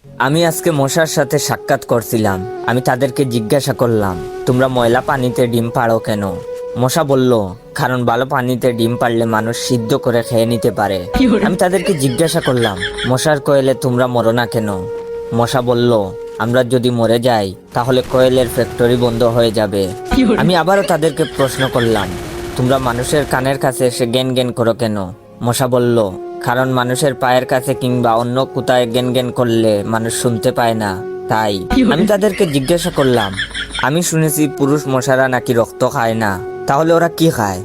আমি আজকে মশার সাথে সাক্ষাৎ করছিলাম। আমি তাদেরকে জিজ্ঞাসা করলাম, তোমরা ময়লা পানিতে ডিম পাড়ো কেন? মশা বলল, কারণ ভালো পানিতে ডিম পারলে মানুষ সিদ্ধ করে খেয়ে নিতে পারে। আমি তাদেরকে জিজ্ঞাসা করলাম, মশার কোয়েলে তোমরা মরো না কেন? মশা বলল, আমরা যদি মরে যাই তাহলে কোয়েলের ফ্যাক্টরি বন্ধ হয়ে যাবে। আমি আবারও তাদেরকে প্রশ্ন করলাম, তোমরা মানুষের কানের কাছে এসে জ্ঞান জ্ঞান করো কেন? মশা বলল, কারণ মানুষের পায়ের কাছে কিংবা অন্য কোথায় জ্ঞান জ্ঞান করলে মানুষ শুনতে পায় না, তাই। আমি তাদেরকে জিজ্ঞাসা করলাম, আমি শুনেছি পুরুষ মশারা নাকি রক্ত খায় না, তাহলে ওরা কি খায়?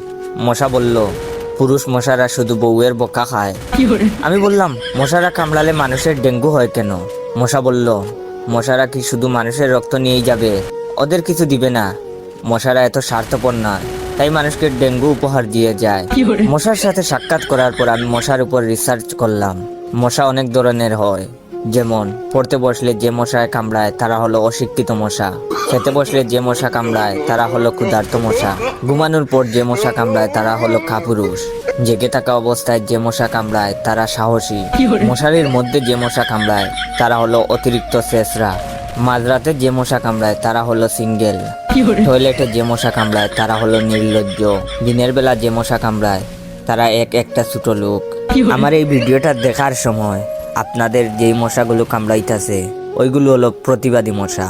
মশা বলল, পুরুষ মশারা শুধু বউয়ের বোকা খায়। আমি বললাম, মশারা কামড়ালে মানুষের ডেঙ্গু হয় কেন? মশা বলল, মশারা কি শুধু মানুষের রক্ত নিয়েই যাবে? ওদের কিছু দিবে না। মশারা এত স্বার্থপর নয়, তাই মানুষকে ডেঙ্গু উপহার দিয়ে যায়। মশার সাথে সাক্ষাৎ করার পর আমি মশার উপর রিসার্চ করলাম। মশা অনেক ধরনের হয়, যেমন পড়তে বসলে যে মশায় কামড়ায় তারা হলো অশিক্ষিত মশা, খেতে বসলে যে মশা কামড়ায় তারা হলো ক্ষুধার্ত মশা, ঘুমানোর পর যে মশা কামড়ায় তারা হলো কাপুরুষ, জেগে থাকা অবস্থায় যে মশা কামড়ায় তারা সাহসী, মশারির মধ্যে যে মশা কামড়ায় তারা হলো অতিরিক্ত শেষরা, মাঝরাতে যে মশা কামড়ায় তারা হলো সিঙ্গেল, টয়লেটে যে মশা কামড়ায় তারা হলো নির্লজ্জ, দিনের বেলা যে মশা কামড়ায় তারা একটা ছোট লোক। আমার এই ভিডিওটা দেখার সময় আপনাদের যেই মশাগুলো কামড়াইতেছে ওইগুলো হলো প্রতিবাদী মশা।